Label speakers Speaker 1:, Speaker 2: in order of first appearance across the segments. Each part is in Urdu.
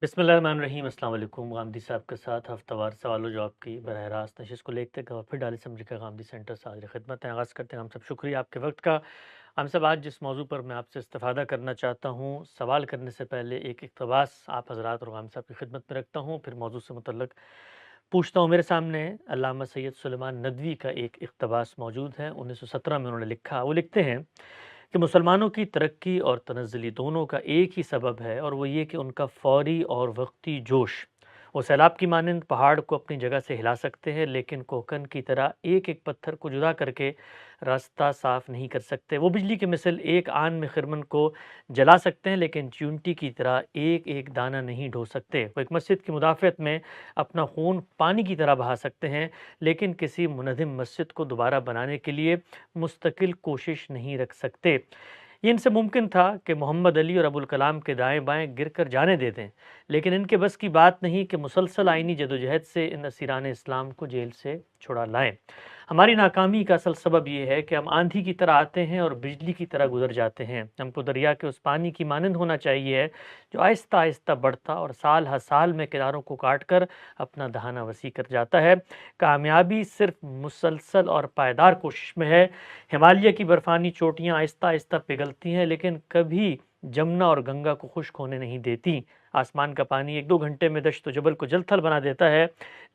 Speaker 1: بسم اللہ الرحمن الرحیم۔ السلام علیکم۔ غامدی صاحب کے ساتھ ہفتہ وار سوال و جواب کی براہ راست نشست کو لے کر پھر ڈالیس امریکہ غامدی سینٹر سے حاضر خدمت ہے۔ آغاز کرتے ہیں ہم سب شکریہ آپ کے وقت کا۔ ہم سب آج جس موضوع پر میں آپ سے استفادہ کرنا چاہتا ہوں، سوال کرنے سے پہلے ایک اقتباس آپ حضرات اور غامدی صاحب کی خدمت میں رکھتا ہوں، پھر موضوع سے متعلق پوچھتا ہوں۔ میرے سامنے علامہ سید سلیمان ندوی کا ایک اقتباس موجود ہے، 1917 میں انہوں نے لکھا۔ وہ لکھتے ہیں کہ مسلمانوں کی ترقی اور تنزلی دونوں کا ایک ہی سبب ہے، اور وہ یہ کہ ان کا فوری اور وقتی جوش۔ وہ سیلاب کی مانند پہاڑ کو اپنی جگہ سے ہلا سکتے ہیں، لیکن کوکن کی طرح ایک ایک پتھر کو جدا کر کے راستہ صاف نہیں کر سکتے۔ وہ بجلی کی مثل ایک آن میں خرمن کو جلا سکتے ہیں، لیکن چیونٹی کی طرح ایک ایک دانہ نہیں ڈھو سکتے۔ وہ ایک مسجد کی مدافعت میں اپنا خون پانی کی طرح بہا سکتے ہیں، لیکن کسی منہدم مسجد کو دوبارہ بنانے کے لیے مستقل کوشش نہیں رکھ سکتے۔ یہ ان سے ممکن تھا کہ محمد علی اور ابوالکلام کے دائیں بائیں گر کر جانے دے دیں، لیکن ان کے بس کی بات نہیں کہ مسلسل آئینی جدوجہد سے ان اسیران اسلام کو جیل سے چھڑا لائیں۔ ہماری ناکامی کا اصل سبب یہ ہے کہ ہم آندھی کی طرح آتے ہیں اور بجلی کی طرح گزر جاتے ہیں۔ ہم کو دریا کے اس پانی کی مانند ہونا چاہیے جو آہستہ آہستہ بڑھتا اور سال ہر سال میں کناروں کو کاٹ کر اپنا دہانہ وسیع کر جاتا ہے۔ کامیابی صرف مسلسل اور پائیدار کوشش میں ہے۔ ہمالیہ کی برفانی چوٹیاں آہستہ آہستہ پگھلتی ہیں، لیکن کبھی جمنا اور گنگا کو خشک ہونے نہیں دیتی۔ آسمان کا پانی ایک دو گھنٹے میں دشت و جبل کو جل تھل بنا دیتا ہے،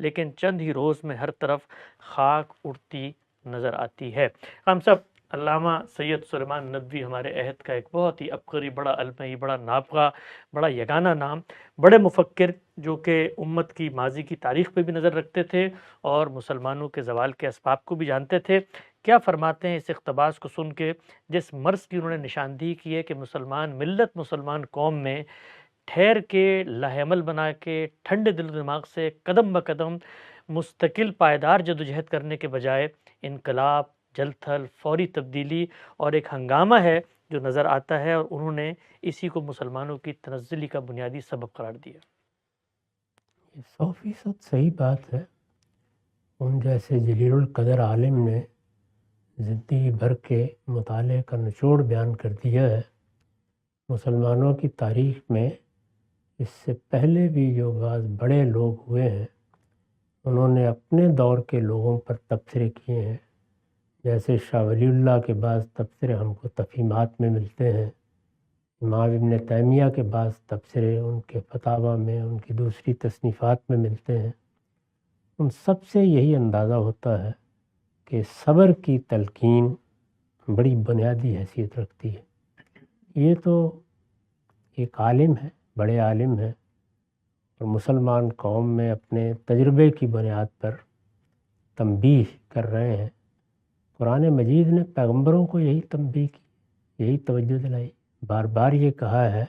Speaker 1: لیکن چند ہی روز میں ہر طرف خاک اڑتی نظر آتی ہے۔ ہم سب علامہ سید سلیمان ندوی ہمارے عہد کا ایک بہت ہی عبقری، بڑا علمی، بڑا نابغہ، بڑا یگانہ نام، بڑے مفکر، جو کہ امت کی ماضی کی تاریخ پہ بھی نظر رکھتے تھے اور مسلمانوں کے زوال کے اسباب کو بھی جانتے تھے۔ کیا فرماتے ہیں اس اقتباس کو سن کے، جس مرض کی انہوں نے نشاندہی کی ہے کہ مسلمان ملت، مسلمان قوم میں ٹھہر کے لاہ عمل بنا کے ٹھنڈے دل و دماغ سے قدم بقدم مستقل پائیدار جدوجہد کرنے کے بجائے انقلاب، جل تھل، فوری تبدیلی اور ایک ہنگامہ ہے جو نظر آتا ہے، اور انہوں نے اسی کو مسلمانوں کی تنزلی کا بنیادی سبب قرار دیا۔
Speaker 2: 100% صحیح بات ہے۔ ان جیسے جلیل القدر عالم نے زندگی بھر کے مطالعے کا نچوڑ بیان کر دیا ہے۔ مسلمانوں کی تاریخ میں اس سے پہلے بھی جو بعض بڑے لوگ ہوئے ہیں، انہوں نے اپنے دور کے لوگوں پر تبصرے کیے ہیں۔ جیسے شاہ ولی اللہ کے بعض تبصرے ہم کو تفہیمات میں ملتے ہیں، امام ابن تیمیہ کے بعض تبصرے ان کے فتاویٰ میں، ان کی دوسری تصنیفات میں ملتے ہیں۔ ان سب سے یہی اندازہ ہوتا ہے کہ صبر کی تلقین بڑی بنیادی حیثیت رکھتی ہے۔ یہ تو ایک عالم ہے، بڑے عالم ہیں، اور مسلمان قوم میں اپنے تجربے کی بنیاد پر تنبیہ کر رہے ہیں۔ قرآن مجید نے پیغمبروں کو یہی تنبیہ کی، یہی توجہ دلائی، بار بار یہ کہا ہے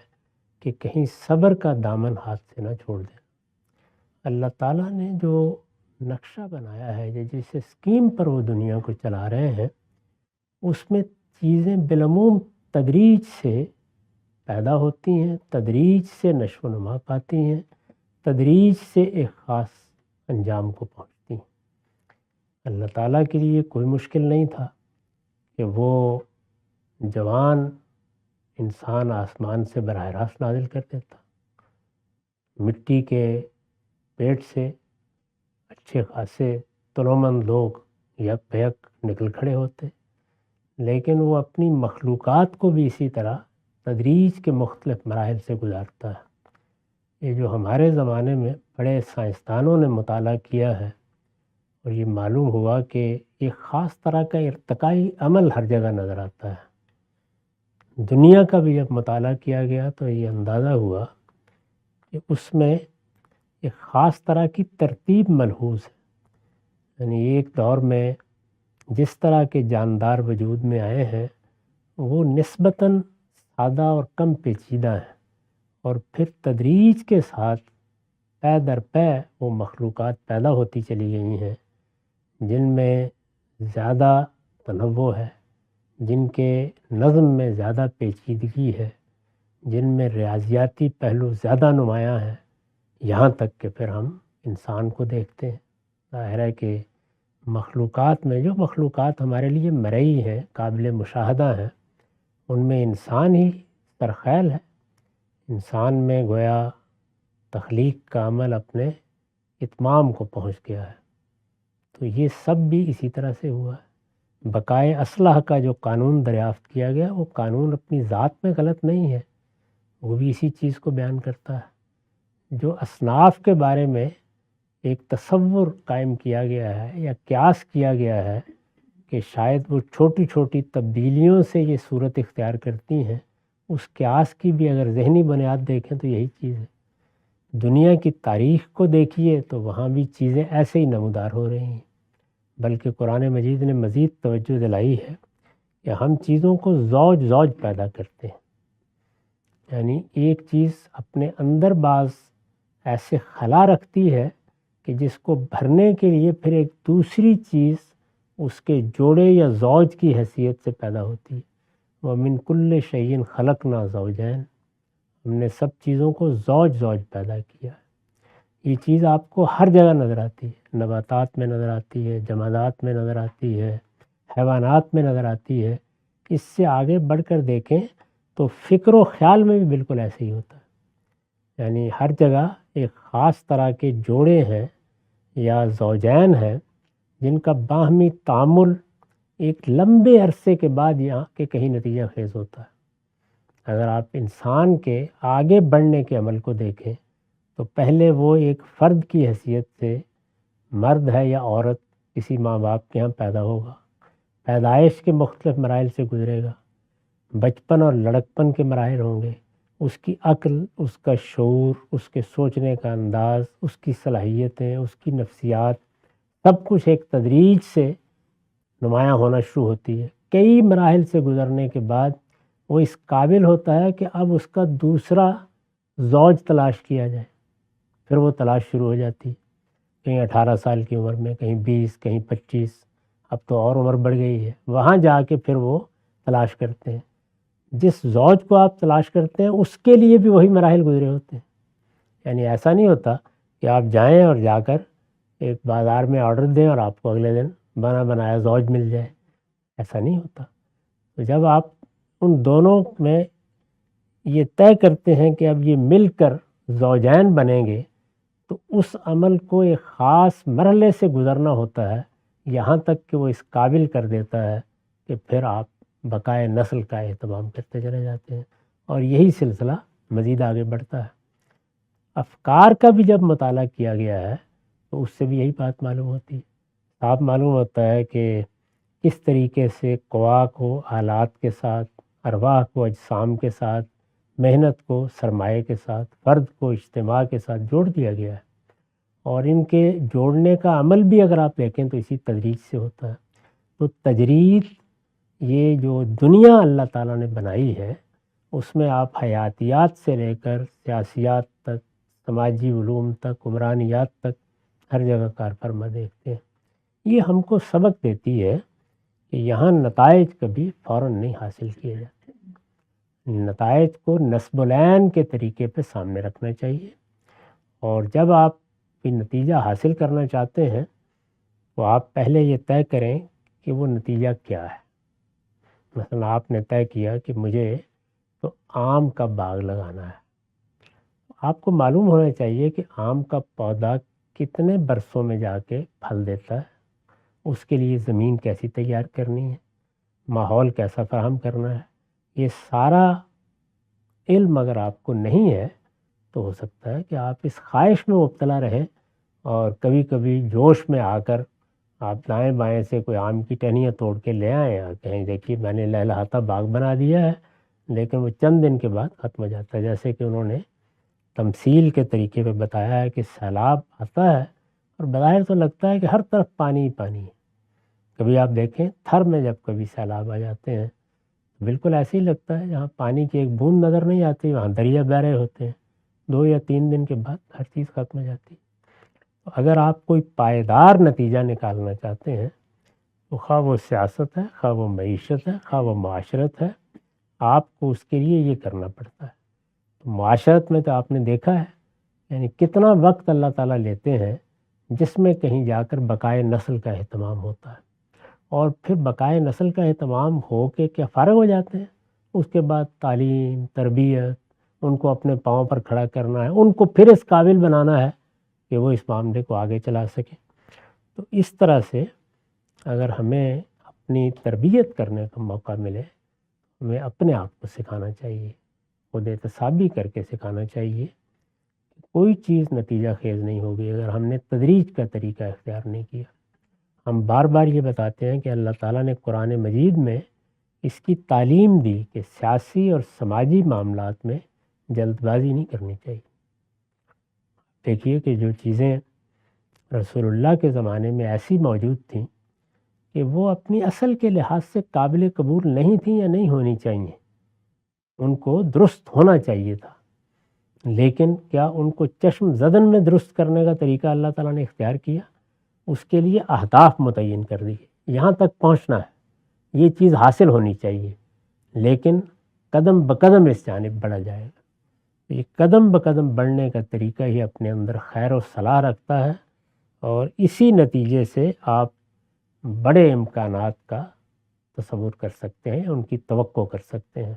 Speaker 2: کہ کہیں صبر کا دامن ہاتھ سے نہ چھوڑ دیں۔ اللہ تعالیٰ نے جو نقشہ بنایا ہے، جس اسکیم پر وہ دنیا کو چلا رہے ہیں، اس میں چیزیں بالعموم تدریج سے پیدا ہوتی ہیں، تدریج سے نشو و نما پاتی ہیں، تدریج سے ایک خاص انجام کو پہنچتی ہیں۔ اللہ تعالیٰ کے لیے کوئی مشکل نہیں تھا کہ وہ جوان انسان آسمان سے براہ راست نازل کر دیتا، مٹی کے پیٹ سے اچھے خاصے تنومند لوگ یک بیک نکل کھڑے ہوتے، لیکن وہ اپنی مخلوقات کو بھی اسی طرح تدریج کے مختلف مراحل سے گزارتا ہے۔ یہ جو ہمارے زمانے میں بڑے سائنسدانوں نے مطالعہ کیا ہے، اور یہ معلوم ہوا کہ ایک خاص طرح کا ارتقائی عمل ہر جگہ نظر آتا ہے۔ دنیا کا بھی جب مطالعہ کیا گیا تو یہ اندازہ ہوا کہ اس میں ایک خاص طرح کی ترتیب ملحوظ ہے۔ یعنی ایک دور میں جس طرح کے جاندار وجود میں آئے ہیں، وہ نسبتاً سادہ اور کم پیچیدہ ہیں، اور پھر تدریج کے ساتھ پے در پے وہ مخلوقات پیدا ہوتی چلی گئی ہیں جن میں زیادہ تنوع ہے، جن کے نظم میں زیادہ پیچیدگی ہے، جن میں ریاضیاتی پہلو زیادہ نمایاں ہیں، یہاں تک کہ پھر ہم انسان کو دیکھتے ہیں۔ ظاہر ہے کہ مخلوقات میں جو مخلوقات ہمارے لیے مرئی ہیں، قابل مشاہدہ ہیں، ان میں انسان ہی سرخیل ہے۔ انسان میں گویا تخلیق کا عمل اپنے اتمام کو پہنچ گیا ہے۔ تو یہ سب بھی اسی طرح سے ہوا ہے۔ بقائے اصلح کا جو قانون دریافت کیا گیا وہ قانون اپنی ذات میں غلط نہیں ہے، وہ بھی اسی چیز کو بیان کرتا ہے۔ جو اصناف کے بارے میں ایک تصور قائم کیا گیا ہے یا قیاس کیا گیا ہے کہ شاید وہ چھوٹی چھوٹی تبدیلیوں سے یہ صورت اختیار کرتی ہیں، اس قیاس کی بھی اگر ذہنی بنیاد دیکھیں تو یہی چیز ہے۔ دنیا کی تاریخ کو دیکھیے تو وہاں بھی چیزیں ایسے ہی نمودار ہو رہی ہیں، بلکہ قرآن مجید نے مزید توجہ دلائی ہے کہ ہم چیزوں کو زوج پیدا کرتے ہیں، یعنی ایک چیز اپنے اندر بعض ایسے خلا رکھتی ہے کہ جس کو بھرنے کے لیے پھر ایک دوسری چیز اس کے جوڑے یا زوج کی حیثیت سے پیدا ہوتی ہے۔ وَمِن كُلِّ شَيْءٍ خَلَقْنَا زَوْجَيْنِ، ہم نے سب چیزوں کو زوج پیدا کیا ہے۔ یہ چیز آپ کو ہر جگہ نظر آتی ہے، نباتات میں نظر آتی ہے، جمادات میں نظر آتی ہے، حیوانات میں نظر آتی ہے۔ اس سے آگے بڑھ کر دیکھیں تو فکر و خیال میں بھی بالکل ایسے ہی ہوتا ہے، یعنی ہر جگہ ایک خاص طرح کے جوڑے ہیں یا زوجین ہیں جن کا باہمی تعامل ایک لمبے عرصے کے بعد یہاں کے کہیں نتیجہ خیز ہوتا ہے۔ اگر آپ انسان کے آگے بڑھنے کے عمل کو دیکھیں تو پہلے وہ ایک فرد کی حیثیت سے مرد ہے یا عورت کسی ماں باپ کے ہاں پیدا ہوگا، پیدائش کے مختلف مراحل سے گزرے گا، بچپن اور لڑکپن کے مراحل ہوں گے، اس کی عقل، اس کا شعور، اس کے سوچنے کا انداز، اس کی صلاحیتیں، اس کی نفسیات، سب کچھ ایک تدریج سے نمایاں ہونا شروع ہوتی ہے۔ کئی مراحل سے گزرنے کے بعد وہ اس قابل ہوتا ہے کہ اب اس کا دوسرا زوج تلاش کیا جائے، پھر وہ تلاش شروع ہو جاتی ہے، کہیں 18 سال کی عمر میں، کہیں 20، کہیں 25، اب تو اور عمر بڑھ گئی ہے، وہاں جا کے پھر وہ تلاش کرتے ہیں۔ جس زوج کو آپ تلاش کرتے ہیں اس کے لیے بھی وہی مراحل گزرے ہوتے ہیں، یعنی ایسا نہیں ہوتا کہ آپ جائیں اور جا کر ایک بازار میں آرڈر دیں اور آپ کو اگلے دن بنا بنایا زوج مل جائے، ایسا نہیں ہوتا۔ تو جب آپ ان دونوں میں یہ طے کرتے ہیں کہ اب یہ مل کر زوجین بنیں گے تو اس عمل کو ایک خاص مرحلے سے گزرنا ہوتا ہے، یہاں تک کہ وہ اس قابل کر دیتا ہے کہ پھر آپ بقائے نسل کا اہتمام کرتے چلے جاتے ہیں، اور یہی سلسلہ مزید آگے بڑھتا ہے۔ افکار کا بھی جب مطالعہ کیا گیا ہے تو اس سے بھی یہی بات معلوم ہوتی ہے، صاف معلوم ہوتا ہے کہ کس طریقے سے قوا کو آلات کے ساتھ، ارواح کو اجسام کے ساتھ، محنت کو سرمایہ کے ساتھ، فرد کو اجتماع کے ساتھ جوڑ دیا گیا ہے، اور ان کے جوڑنے کا عمل بھی اگر آپ دیکھیں تو اسی تدریج سے ہوتا ہے۔ تو تجرید، یہ جو دنیا اللہ تعالیٰ نے بنائی ہے، اس میں آپ حیاتیات سے لے کر سیاسیات تک، سماجی علوم تک، عمرانیات تک ہر جگہ کار فرما دیکھتے ہیں۔ یہ ہم کو سبق دیتی ہے کہ یہاں نتائج کبھی فوراً نہیں حاصل کیے جاتے، نتائج کو نسب العین کے طریقے پہ سامنے رکھنا چاہیے، اور جب آپ کوئی نتیجہ حاصل کرنا چاہتے ہیں تو آپ پہلے یہ طے کریں کہ وہ نتیجہ کیا ہے۔ مثلا آپ نے طے کیا کہ مجھے تو آم کا باغ لگانا ہے، آپ کو معلوم ہونا چاہیے کہ آم کا پودا کتنے برسوں میں جا کے پھل دیتا ہے، اس کے لیے زمین کیسی تیار کرنی ہے، ماحول کیسا فراہم کرنا ہے۔ یہ سارا علم اگر آپ کو نہیں ہے تو ہو سکتا ہے کہ آپ اس خواہش میں مبتلا رہیں اور کبھی کبھی جوش میں آ کر آپ دائیں بائیں سے کوئی آم کی ٹہنیاں توڑ کے لے آئیں اور کہیں دیکھیے میں نے لہلہاتا باغ بنا دیا ہے، لیکن وہ چند دن کے بعد ختم ہو جاتا ہے، جیسے کہ انہوں نے تمثیل کے طریقے پہ بتایا ہے کہ سیلاب آتا ہے اور بظاہر تو لگتا ہے کہ ہر طرف پانی ہی پانی ہے۔ کبھی آپ دیکھیں تھر میں جب کبھی سیلاب آ جاتے ہیں بالکل ایسے ہی لگتا ہے، جہاں پانی کی ایک بوند نظر نہیں آتی وہاں دریا بہ رہے ہوتے ہیں، 2 یا 3 دن کے بعد ہر چیز ختم ہو جاتی ہے۔ تو اگر آپ کوئی پائیدار نتیجہ نکالنا چاہتے ہیں تو خواہ وہ سیاست ہے، خواہ وہ معیشت ہے، خواہ وہ معاشرت ہے، آپ کو اس کے لیے یہ کرنا پڑتا ہے۔ تو معاشرت میں تو آپ نے دیکھا ہے یعنی کتنا وقت اللہ تعالیٰ لیتے ہیں جس میں کہیں جا کر بقائے نسل کا اہتمام ہوتا ہے، اور پھر بقائے نسل کا اہتمام ہو کے کیا فارغ ہو جاتے ہیں، اس کے بعد تعلیم، تربیت، ان کو اپنے پاؤں پر کھڑا کرنا ہے، ان کو پھر اس قابل بنانا ہے کہ وہ اس معاملے کو آگے چلا سکیں۔ تو اس طرح سے اگر ہمیں اپنی تربیت کرنے کا موقع ملے، ہمیں اپنے آپ کو سکھانا چاہیے، خود احتسابی کر کے سکھانا چاہیے کہ کوئی چیز نتیجہ خیز نہیں ہوگی اگر ہم نے تدریج کا طریقہ اختیار نہیں کیا۔ ہم بار بار یہ بتاتے ہیں کہ اللہ تعالیٰ نے قرآن مجید میں اس کی تعلیم دی کہ سیاسی اور سماجی معاملات میں جلد بازی نہیں کرنی چاہیے۔ دیکھیے کہ جو چیزیں رسول اللہ کے زمانے میں ایسی موجود تھیں کہ وہ اپنی اصل کے لحاظ سے قابل قبول نہیں تھیں یا نہیں ہونی چاہیے، ان کو درست ہونا چاہیے تھا، لیکن کیا ان کو چشم زدن میں درست کرنے کا طریقہ اللہ تعالیٰ نے اختیار کیا؟ اس کے لیے اہداف متعین کر دیے، یہاں تک پہنچنا ہے، یہ چیز حاصل ہونی چاہیے، لیکن قدم بقدم اس جانب بڑھا جائے گا۔ یہ قدم بقدم بڑھنے کا طریقہ ہی اپنے اندر خیر و صلاح رکھتا ہے، اور اسی نتیجے سے آپ بڑے امکانات کا تصور کر سکتے ہیں، ان کی توقع کر سکتے ہیں۔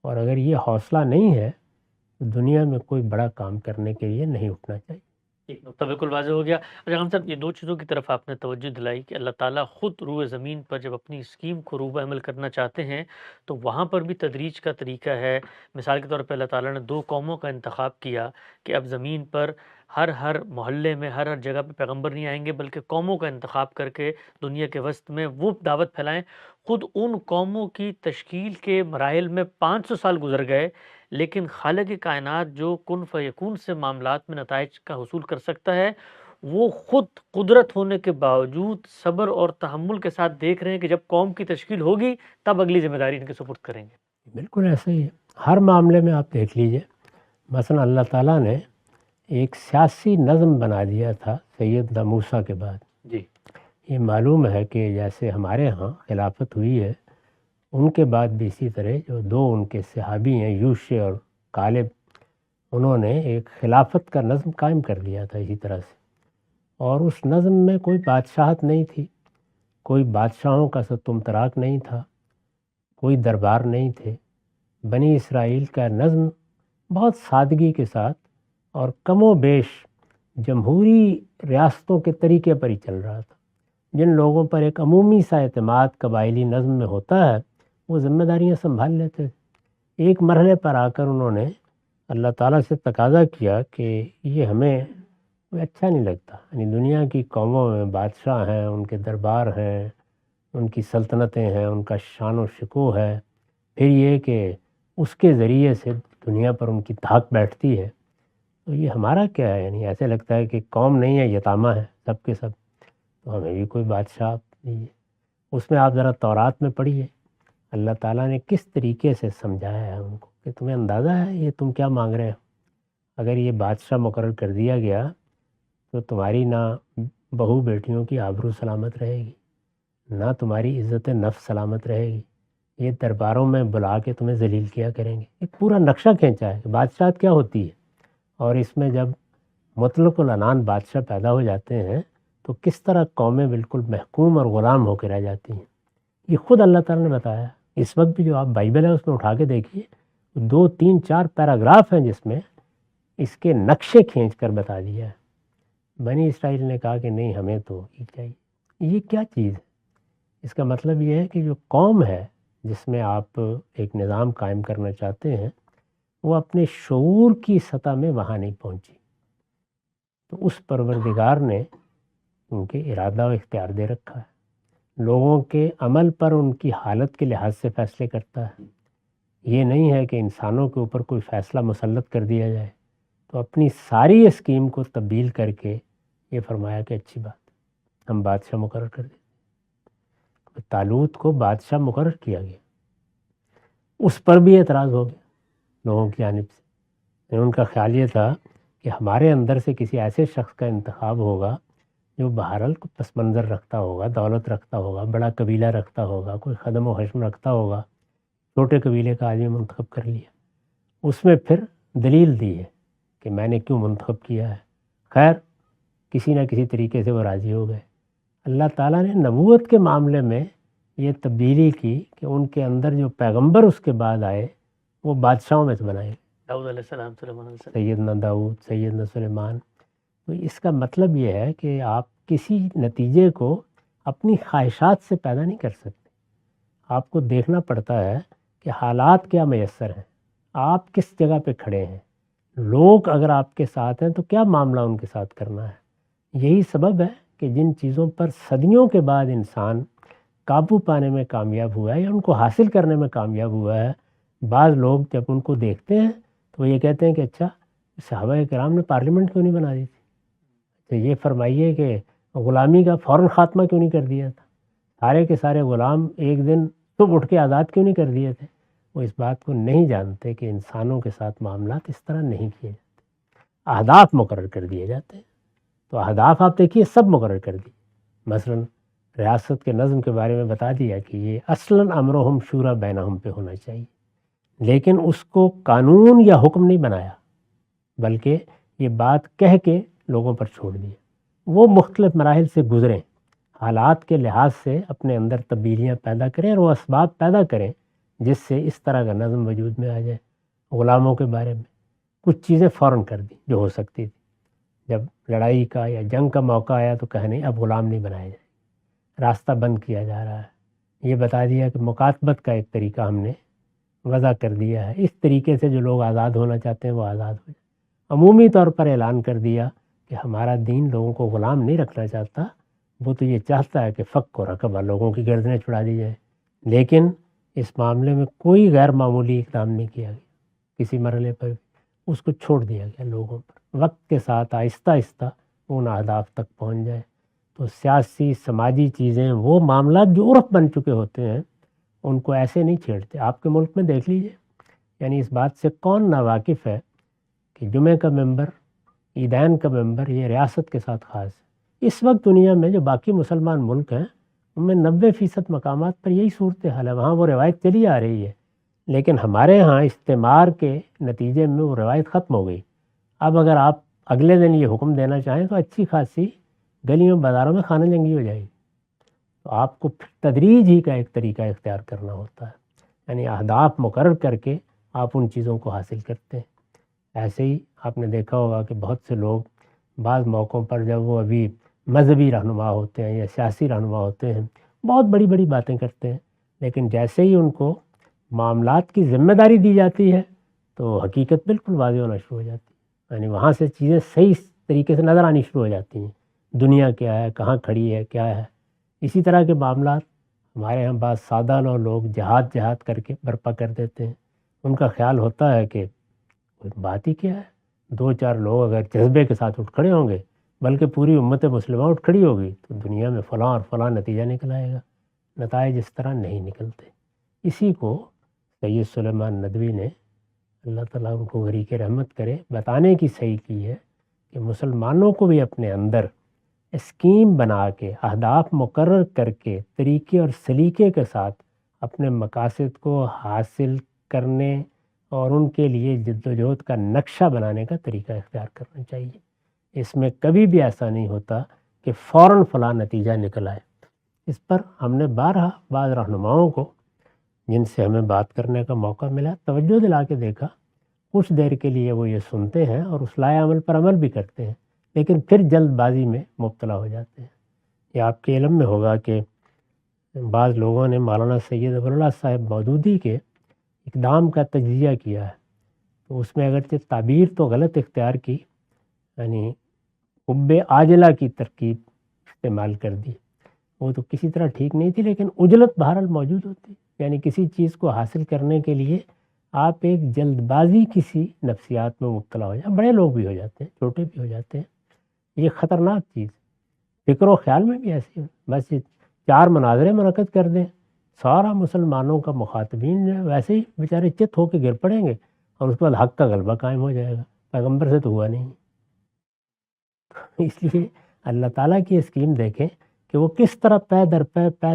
Speaker 2: اور اگر یہ حوصلہ نہیں ہے تو دنیا میں کوئی بڑا کام کرنے کے لیے نہیں اٹھنا چاہیے۔
Speaker 1: ایک نقطہ بالکل واضح ہو گیا۔ اچھا خان صاحب، یہ دو چیزوں کی طرف آپ نے توجہ دلائی کہ اللہ تعالیٰ خود روئے زمین پر جب اپنی اسکیم کو روبہ عمل کرنا چاہتے ہیں تو وہاں پر بھی تدریج کا طریقہ ہے۔ مثال کے طور پہ اللہ تعالیٰ نے دو قوموں کا انتخاب کیا کہ اب زمین پر ہر محلے میں ہر جگہ پہ پیغمبر نہیں آئیں گے، بلکہ قوموں کا انتخاب کر کے دنیا کے وسط میں وہ دعوت پھیلائیں۔ خود ان قوموں کی تشکیل کے مراحل میں 500 سال گزر گئے، لیکن خالق کائنات جو کن فیکون سے معاملات میں نتائج کا حصول کر سکتا ہے، وہ خود قدرت ہونے کے باوجود صبر اور تحمل کے ساتھ دیکھ رہے ہیں کہ جب قوم کی تشکیل ہوگی تب اگلی ذمہ داری ان کے سپرد کریں گے۔
Speaker 2: بالکل ایسا ہی ہے، ہر معاملے میں آپ دیکھ لیجئے۔ مثلا اللہ تعالیٰ نے ایک سیاسی نظم بنا دیا تھا سیدنا موسیٰ کے بعد۔
Speaker 1: جی،
Speaker 2: یہ معلوم ہے کہ جیسے ہمارے ہاں خلافت ہوئی ہے، ان کے بعد بھی اسی طرح جو دو ان کے صحابی ہیں یوشع اور کالب، انہوں نے ایک خلافت کا نظم قائم کر دیا تھا اسی طرح سے، اور اس نظم میں کوئی بادشاہت نہیں تھی، کوئی بادشاہوں کا ستمتراک نہیں تھا، کوئی دربار نہیں تھے۔ بنی اسرائیل کا نظم بہت سادگی کے ساتھ اور کم و بیش جمہوری ریاستوں کے طریقے پر ہی چل رہا تھا۔ جن لوگوں پر ایک عمومی سا اعتماد قبائلی نظم میں ہوتا ہے وہ ذمہ داریاں سنبھال لیتے تھے۔ ایک مرحلے پر آ کر انہوں نے اللہ تعالیٰ سے تقاضا کیا کہ یہ ہمیں اچھا نہیں لگتا، یعنی دنیا کی قوموں میں بادشاہ ہیں، ان کے دربار ہیں، ان کی سلطنتیں ہیں، ان کا شان و شکوہ ہے، پھر یہ کہ اس کے ذریعے سے دنیا پر ان کی دھاک بیٹھتی ہے، تو یہ ہمارا کیا ہے؟ یعنی ایسے لگتا ہے کہ قوم نہیں ہے، یتامہ ہے سب کے سب، تو ہمیں بھی کوئی بادشاہ نہیں ہے۔ اس میں آپ ذرا تورات میں پڑھیے اللہ تعالیٰ نے کس طریقے سے سمجھایا ہے ان کو کہ تمہیں اندازہ ہے یہ تم کیا مانگ رہے ہو؟ اگر یہ بادشاہ مقرر کر دیا گیا تو تمہاری نہ بہو بیٹیوں کی آبرو سلامت رہے گی، نہ تمہاری عزت نفس سلامت رہے گی، یہ درباروں میں بلا کے تمہیں ذلیل کیا کریں گے۔ ایک پورا نقشہ کھینچا ہے کہ بادشاہت کیا ہوتی ہے، اور اس میں جب مطلق العنان بادشاہ پیدا ہو جاتے ہیں تو کس طرح قومیں بالکل محکوم اور غلام ہو کے رہ جاتی ہیں۔ یہ خود اللہ تعالیٰ نے بتایا۔ اس وقت بھی جو آپ بائبل ہے اس میں اٹھا کے دیکھیے، 2 3 4 پیراگراف ہیں جس میں اس کے نقشے کھینچ کر بتا دیا ہے۔ بنی اسرائیل نے کہا کہ نہیں ہمیں تو یہ چاہیے۔ یہ کیا چیز ہے؟ اس کا مطلب یہ ہے کہ جو قوم ہے جس میں آپ ایک نظام قائم کرنا چاہتے ہیں وہ اپنے شعور کی سطح میں وہاں نہیں پہنچی، تو اس پروردگار نے ان کے ارادہ و اختیار دے رکھا ہے، لوگوں کے عمل پر ان کی حالت کے لحاظ سے فیصلے کرتا ہے۔ یہ نہیں ہے کہ انسانوں کے اوپر کوئی فیصلہ مسلط کر دیا جائے، تو اپنی ساری اسکیم کو تبدیل کر کے یہ فرمایا کہ اچھی بات ہم بادشاہ مقرر کر دیں۔ طالوت کو بادشاہ مقرر کیا گیا، اس پر بھی اعتراض ہو گیا لوگوں کی جانب سے۔ ان کا خیال یہ تھا کہ ہمارے اندر سے کسی ایسے شخص کا انتخاب ہوگا جو بہرحال پس منظر رکھتا ہوگا، دولت رکھتا ہوگا، بڑا قبیلہ رکھتا ہوگا، کوئی خدم و حشم رکھتا ہوگا، چھوٹے قبیلے کا آدمی منتخب کر لیا۔ اس میں پھر دلیل دی ہے کہ میں نے کیوں منتخب کیا ہے۔ خیر کسی نہ کسی طریقے سے وہ راضی ہو گئے۔ اللہ تعالیٰ نے نبوت کے معاملے میں یہ تبدیلی کی کہ ان کے اندر جو پیغمبر اس کے بعد آئے وہ بادشاہوں میں سے بنائے گئے۔
Speaker 1: داؤد علیہ السلام، سلیمان علیہ السلام.
Speaker 2: سیدنا داؤد، سیدنا سلیمان. تو اس کا مطلب یہ ہے کہ آپ کسی نتیجے کو اپنی خواہشات سے پیدا نہیں کر سکتے. آپ کو دیکھنا پڑتا ہے کہ حالات کیا میسر ہیں، آپ کس جگہ پہ کھڑے ہیں، لوگ اگر آپ کے ساتھ ہیں تو کیا معاملہ ان کے ساتھ کرنا ہے. یہی سبب ہے کہ جن چیزوں پر صدیوں کے بعد انسان قابو پانے میں کامیاب ہوا ہے یا ان کو حاصل کرنے میں کامیاب ہوا ہے، بعض لوگ جب ان کو دیکھتے ہیں تو وہ یہ کہتے ہیں کہ اچھا صحابہ کرام نے پارلیمنٹ کیوں نہیں بنا دی تھی، تو یہ فرمائیے کہ غلامی کا فوراً خاتمہ کیوں نہیں کر دیا تھا، سارے کے سارے غلام ایک دن صبح اٹھ کے آزاد کیوں نہیں کر دیے تھے. وہ اس بات کو نہیں جانتے کہ انسانوں کے ساتھ معاملات اس طرح نہیں کیے جاتے، اہداف مقرر کر دیے جاتے ہیں. تو اہداف آپ دیکھیے سب مقرر کر دیے. مثلا ریاست کے نظم کے بارے میں بتا دیا کہ یہ اصلاً امرہم شورا بینہم پہ ہونا چاہیے، لیکن اس کو قانون یا حکم نہیں بنایا، بلکہ یہ بات کہہ کے لوگوں پر چھوڑ دیا. وہ مختلف مراحل سے گزریں، حالات کے لحاظ سے اپنے اندر تبدیلیاں پیدا کریں اور وہ اسباب پیدا کریں جس سے اس طرح کا نظم وجود میں آ جائے. غلاموں کے بارے میں کچھ چیزیں فوراً کر دی جو ہو سکتی تھی. جب لڑائی کا یا جنگ کا موقع آیا تو کہا نہیں اب غلام نہیں بنائے جائے، راستہ بند کیا جا رہا ہے. یہ بتا دیا کہ مکاتبت کا ایک طریقہ ہم نے وضع کر دیا ہے، اس طریقے سے جو لوگ آزاد ہونا چاہتے ہیں وہ آزاد ہو جائیں. عمومی طور پر اعلان کر دیا کہ ہمارا دین لوگوں کو غلام نہیں رکھنا چاہتا، وہ تو یہ چاہتا ہے کہ فق و رقبہ لوگوں کی گردنیں چھڑا دی جائے. لیکن اس معاملے میں کوئی غیر معمولی اقدام نہیں کیا گیا، کسی مرحلے پر بھی اس کو چھوڑ دیا گیا لوگوں پر. وقت کے ساتھ آہستہ آہستہ ان اہداف تک پہنچ جائے. تو سیاسی سماجی چیزیں وہ معاملات جو عرف بن چکے ہوتے ہیں ان کو ایسے نہیں چھیڑتے. آپ کے ملک میں دیکھ لیجئے، یعنی اس بات سے کون ناواقف ہے کہ جمعہ کا ممبر، عیدین کا ممبر یہ ریاست کے ساتھ خاص ہے. اس وقت دنیا میں جو باقی مسلمان ملک ہیں ان میں 90% مقامات پر یہی صورتحال ہے، وہاں وہ روایت چلی آ رہی ہے. لیکن ہمارے ہاں استعمار کے نتیجے میں وہ روایت ختم ہو گئی. اب اگر آپ اگلے دن یہ حکم دینا چاہیں تو اچھی خاصی گلیوں بازاروں میں خانہ جنگی ہو جائے گی. تو آپ کو پھر تدریج ہی کا ایک طریقہ اختیار کرنا ہوتا ہے، یعنی اہداف مقرر کر کے آپ ان چیزوں کو حاصل کرتے ہیں. ایسے ہی آپ نے دیکھا ہوگا کہ بہت سے لوگ بعض موقعوں پر جب وہ ابھی مذہبی رہنما ہوتے ہیں یا سیاسی رہنما ہوتے ہیں بہت بڑی بڑی باتیں کرتے ہیں، لیکن جیسے ہی ان کو معاملات کی ذمہ داری دی جاتی ہے تو حقیقت بالکل واضح ہونا شروع ہو جاتی ہے. یعنی وہاں سے چیزیں صحیح طریقے سے نظر آنی شروع ہو جاتی ہیں، دنیا کیا ہے، کہاں کھڑی ہے، کیا ہے. اسی طرح کے معاملات ہمارے ہاں بعض سادہ لوگ جہاد کر کے برپا کر دیتے ہیں. ان کا خیال ہوتا ہے کہ بات ہی کیا ہے، 2-4 لوگ اگر جذبے کے ساتھ اٹھ کھڑے ہوں گے بلکہ پوری امت مسلمہ اٹھ کھڑی ہوگی تو دنیا میں فلاں اور فلاں نتیجہ نکل آئے گا. نتائج اس طرح نہیں نکلتے. اسی کو سید سلیمان ندوی نے، اللہ تعالیٰ ان کو غریق رحمت کرے، بتانے کی صحیح کی ہے کہ مسلمانوں کو بھی اپنے اندر اسکیم بنا کے اہداف مقرر کر کے طریقے اور سلیقے کے ساتھ اپنے مقاصد کو حاصل کرنے اور ان کے لیے جد و جہد کا نقشہ بنانے کا طریقہ اختیار کرنا چاہیے. اس میں کبھی بھی ایسا نہیں ہوتا کہ فوراً فلاں نتیجہ نکل آئے. اس پر ہم نے بارہا بعض رہنماؤں کو جن سے ہمیں بات کرنے کا موقع ملا توجہ دلا کے دیکھا. کچھ دیر کے لیے وہ یہ سنتے ہیں اور اس لائے عمل پر عمل بھی کرتے ہیں، لیکن پھر جلد بازی میں مبتلا ہو جاتے ہیں. یہ آپ کے علم میں ہوگا کہ بعض لوگوں نے مولانا سید ظفراللہ صاحب مودودی کے اقدام کا تجزیہ کیا ہے، تو اس میں اگرچہ تعبیر تو غلط اختیار کی، یعنی حب عاجلہ کی ترکیب استعمال کر دی. وہ تو کسی طرح ٹھیک نہیں تھی، لیکن عجلت بہرحال موجود ہوتی، یعنی کسی چیز کو حاصل کرنے کے لیے آپ ایک جلد بازی کسی نفسیات میں مبتلا ہو جائیں. بڑے لوگ بھی ہو جاتے ہیں، چھوٹے بھی ہو جاتے ہیں. یہ خطرناک چیز. فکر و خیال میں بھی ایسی ہو، بس 4 مناظرے منعقد کر دیں، سارا مسلمانوں کا مخاطبین جو ہے ویسے ہی بیچارے چت ہو کے گر پڑیں گے اور اس کے بعد حق کا غلبہ قائم ہو جائے گا. پیغمبر سے تو ہوا نہیں. اس لیے اللہ تعالیٰ کی اسکیم دیکھیں کہ وہ کس طرح پے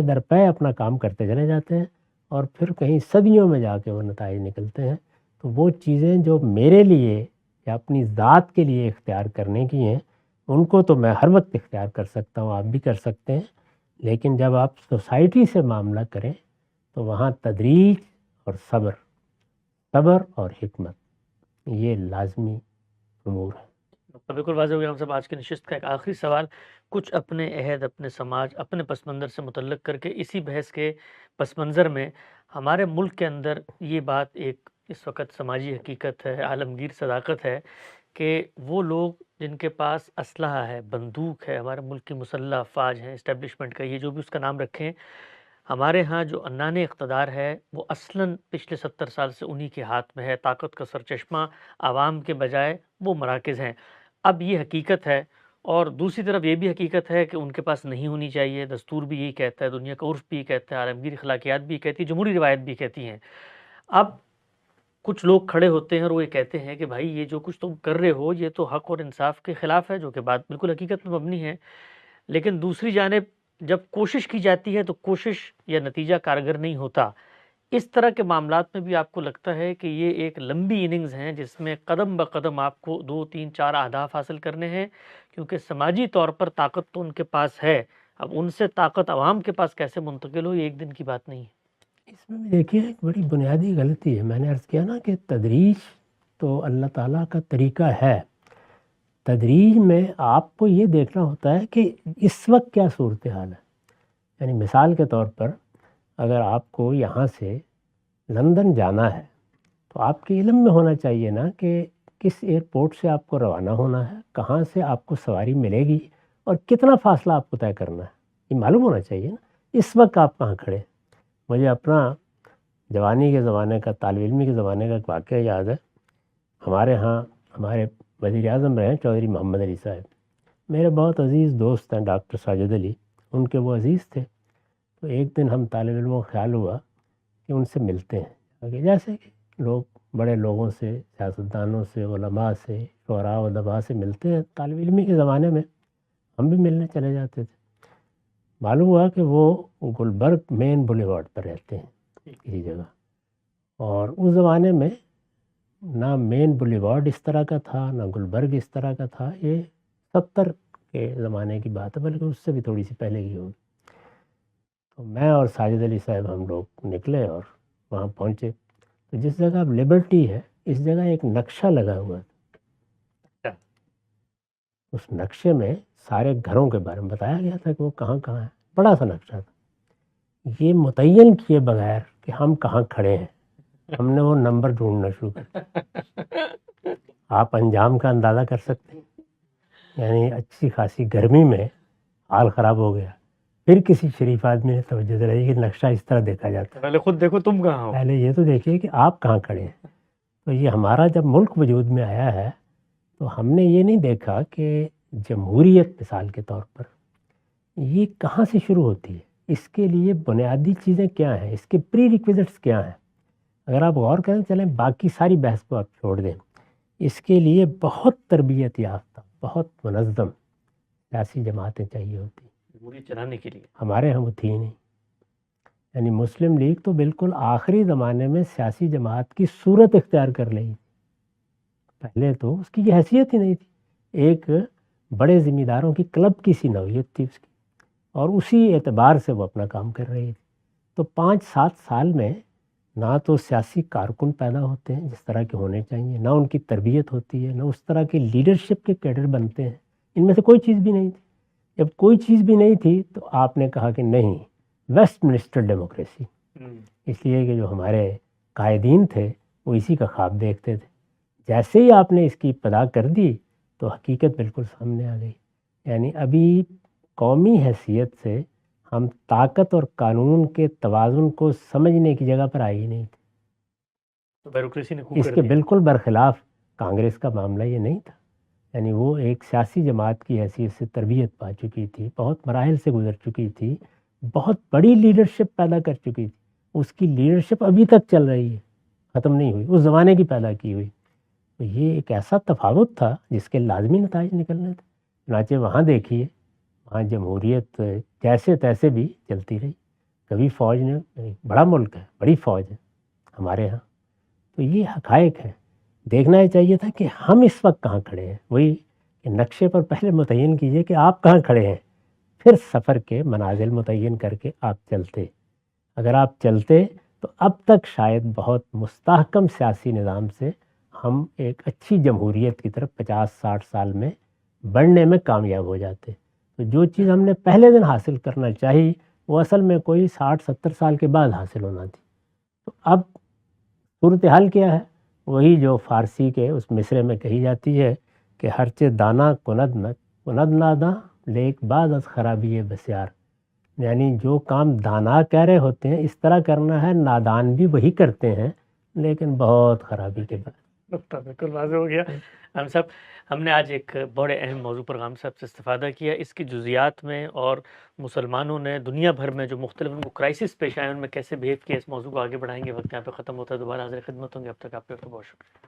Speaker 2: در پے اپنا کام کرتے چلے جاتے ہیں اور پھر کہیں صدیوں میں جا کے وہ نتائج نکلتے ہیں. تو وہ چیزیں جو میرے لیے یا اپنی ذات کے لیے اختیار کرنے کی ہیں ان کو تو میں ہر وقت اختیار کر سکتا ہوں، آپ بھی کر سکتے ہیں. لیکن جب آپ سوسائٹی سے معاملہ کریں تو وہاں تدریج اور صبر اور حکمت یہ لازمی امور ہے۔
Speaker 1: تو بالکل واضح ہو گیا ہم سب آج کی نشست کا ایک آخری سوال کچھ اپنے عہد، اپنے سماج، اپنے پس منظر سے متعلق کر کے اسی بحث کے پس منظر میں ہمارے ملک کے اندر یہ بات ایک اس وقت سماجی حقیقت ہے، عالمگیر صداقت ہے کہ وہ لوگ جن کے پاس اسلحہ ہے، بندوق ہے، ہمارے ملک کی مسلح افواج ہیں، اسٹیبلشمنٹ کا یہ جو بھی اس کا نام رکھیں، ہمارے ہاں جو عنان اقتدار ہے وہ اصلاً پچھلے 70 سال سے انہی کے ہاتھ میں ہے، طاقت کا سرچشمہ عوام کے بجائے وہ مراکز ہیں۔ اب یہ حقیقت ہے، اور دوسری طرف یہ بھی حقیقت ہے کہ ان کے پاس نہیں ہونی چاہیے، دستور بھی یہی کہتا ہے، دنیا کا عرف بھی کہتا ہے، عالمگیر اخلاقیات بھی کہتی ہے، جمہوری روایت بھی کہتی ہیں۔ اب کچھ لوگ کھڑے ہوتے ہیں اور وہ یہ کہتے ہیں کہ بھائی یہ جو کچھ تم کر رہے ہو یہ تو حق اور انصاف کے خلاف ہے، جو کہ بات بالکل حقیقت میں مبنی ہے، لیکن دوسری جانب جب کوشش کی جاتی ہے تو کوشش یا نتیجہ کارگر نہیں ہوتا۔ اس طرح کے معاملات میں بھی آپ کو لگتا ہے کہ یہ ایک لمبی اننگز ہیں جس میں قدم بقدم آپ کو 2 3 4 اہداف حاصل کرنے ہیں، کیونکہ سماجی طور پر طاقت تو ان کے پاس ہے، اب ان سے طاقت عوام کے پاس کیسے منتقل ہو یہ ایک دن کی بات نہیں ہے۔
Speaker 2: اس میں بھی دیکھیے ایک بڑی بنیادی غلطی ہے، میں نے عرض کیا نا کہ تدریج تو اللہ تعالیٰ کا طریقہ ہے، تدریج میں آپ کو یہ دیکھنا ہوتا ہے کہ اس وقت کیا صورتحال ہے۔ یعنی مثال کے طور پر اگر آپ کو یہاں سے لندن جانا ہے تو آپ کے علم میں ہونا چاہیے نا کہ کس ایئرپورٹ سے آپ کو روانہ ہونا ہے، کہاں سے آپ کو سواری ملے گی اور کتنا فاصلہ آپ کو طے کرنا ہے، یہ معلوم ہونا چاہیے نا۔ اس وقت آپ کہاں کھڑے ہیں۔ مجھے اپنا جوانی کے زمانے کا، طالب علمی کے زمانے کا ایک واقعہ یاد ہے۔ ہمارے ہاں ہمارے وزیر اعظم رہے چودھری محمد علی صاحب، میرے بہت عزیز دوست ہیں ڈاکٹر ساجد علی، ان کے وہ عزیز تھے۔ تو ایک دن ہم طالب علموں کا خیال ہوا کہ ان سے ملتے ہیں، جیسے کہ لوگ بڑے لوگوں سے، سیاستدانوں سے، علماء سے، شعراء و ادباء سے ملتے ہیں، طالب علمی کے زمانے میں ہم بھی ملنے چلے جاتے تھے۔ معلوم ہوا کہ وہ گلبرگ مین بولیوارڈ پر رہتے ہیں کسی جگہ، اور اس زمانے میں نہ مین بولیوارڈ اس طرح کا تھا، نہ گلبرگ اس طرح کا تھا، یہ 70 کے زمانے کی بات ہے، بلکہ اس سے بھی تھوڑی سی پہلے کی ہوگی۔ تو میں اور ساجد علی صاحب ہم لوگ نکلے اور وہاں پہنچے، تو جس جگہ اب لبرٹی ہے اس جگہ ایک نقشہ لگا ہوا تھا، اس نقشے میں سارے گھروں کے بارے میں بتایا گیا تھا کہ وہ کہاں کہاں ہے، بڑا سا نقشہ تھا، یہ متعین کیے بغیر کہ ہم کہاں کھڑے ہیں ہم نے وہ نمبر ڈھونڈنا شروع کر۔ آپ انجام کا اندازہ کر سکتے ہیں، یعنی اچھی خاصی گرمی میں حال خراب ہو گیا۔ پھر کسی شریف آدمی نے توجہ دلائی کہ نقشہ اس طرح دیکھا جاتا ہے،
Speaker 1: پہلے خود دیکھو تم کہاں ہو،
Speaker 2: پہلے یہ تو دیکھیے کہ آپ کہاں کھڑے ہیں۔ تو یہ ہمارا جب ملک وجود میں آیا ہے تو ہم نے یہ نہیں دیکھا کہ جمہوریت مثال کے طور پر یہ کہاں سے شروع ہوتی ہے، اس کے لیے بنیادی چیزیں کیا ہیں، اس کے پری ریکویزٹس کیا ہیں۔ اگر آپ غور کریں، چلیں باقی ساری بحث کو آپ چھوڑ دیں، اس کے لیے بہت تربیت یافتہ، بہت منظم سیاسی جماعتیں چاہیے ہوتی ہیں،
Speaker 1: جمہوریت چلانے کے لیے۔
Speaker 2: ہمارے ہم وہ تھی نہیں۔ یعنی مسلم لیگ تو بالکل آخری زمانے میں سیاسی جماعت کی صورت اختیار کر لی، پہلے تو اس کی یہ حیثیت ہی نہیں تھی، ایک بڑے ذمہ داروں کی کلب کی سی نوعیت تھی اس کی، اور اسی اعتبار سے وہ اپنا کام کر رہی تھی۔ تو 5-7 سال میں نہ تو سیاسی کارکن پیدا ہوتے ہیں جس طرح کے ہونے چاہیے، نہ ان کی تربیت ہوتی ہے، نہ اس طرح کے لیڈرشپ کے کیڈر بنتے ہیں، ان میں سے کوئی چیز بھی نہیں تھی۔ جب کوئی چیز بھی نہیں تھی تو آپ نے کہا کہ نہیں، ویسٹ منسٹر ڈیموکریسی، اس لیے کہ جو ہمارے قائدین تھے وہ اسی کا خواب دیکھتے تھے۔ جیسے ہی آپ نے اس کی ابتدا کر دی تو حقیقت بالکل سامنے آ گئی۔ یعنی ابھی قومی حیثیت سے ہم طاقت اور قانون کے توازن کو سمجھنے کی جگہ پر آئی ہی نہیں تھی۔
Speaker 1: تو بیوروکریسی نے
Speaker 2: اس کے بالکل برخلاف کانگریس کا معاملہ یہ نہیں تھا، یعنی وہ ایک سیاسی جماعت کی حیثیت سے تربیت پا چکی تھی، بہت مراحل سے گزر چکی تھی، بہت بڑی لیڈرشپ پیدا کر چکی تھی، اس کی لیڈرشپ ابھی تک چل رہی ہے، ختم نہیں ہوئی، اس زمانے کی پیدا کی ہوئی۔ تو یہ ایک ایسا تفاوت تھا جس کے لازمی نتائج نکلنے تھے۔ چنانچہ وہاں دیکھیے، وہاں جمہوریت جیسے تیسے بھی چلتی رہی، کبھی فوج نے، بڑا ملک ہے، بڑی فوج ہے ہمارے ہاں، تو یہ حقائق ہے۔ دیکھنا یہ چاہیے تھا کہ ہم اس وقت کہاں کھڑے ہیں، وہی کہ نقشے پر پہلے متعین کیجئے کہ آپ کہاں کھڑے ہیں، پھر سفر کے منازل متعین کر کے آپ چلتے۔ اگر آپ چلتے تو اب تک شاید بہت مستحکم سیاسی نظام سے ہم ایک اچھی جمہوریت کی طرف 50-60 سال میں بڑھنے میں کامیاب ہو جاتے. تو جو چیز ہم نے پہلے دن حاصل کرنا چاہی وہ اصل میں کوئی 60-70 سال کے بعد حاصل ہونا تھی. تو اب صورتحال کیا ہے؟ وہی جو فارسی کے اس مصرے میں کہی جاتی ہے کہ ہرچے دانا کند ناداں لیک بعد از خرابی بسیار. یعنی جو کام دانا کہہ رہے ہوتے ہیں اس طرح کرنا ہے، نادان بھی وہی کرتے ہیں لیکن بہت خرابی کے بعد.
Speaker 1: نقطہ بالکل واضح ہو گیا. غام صاحب، ہم نے آج ایک بڑے اہم موضوع پر غام صاحب سے استفادہ کیا. اس کی جزیات میں اور مسلمانوں نے دنیا بھر میں جو مختلف ان کو کرائسس پیش آئے ان میں کیسے بہیو کیا، اس موضوع کو آگے بڑھائیں گے. وقت یہاں پہ ختم ہوتا ہے، دوبارہ حاضر خدمت ہوں گے. اب تک آپ کا بہت شکریہ.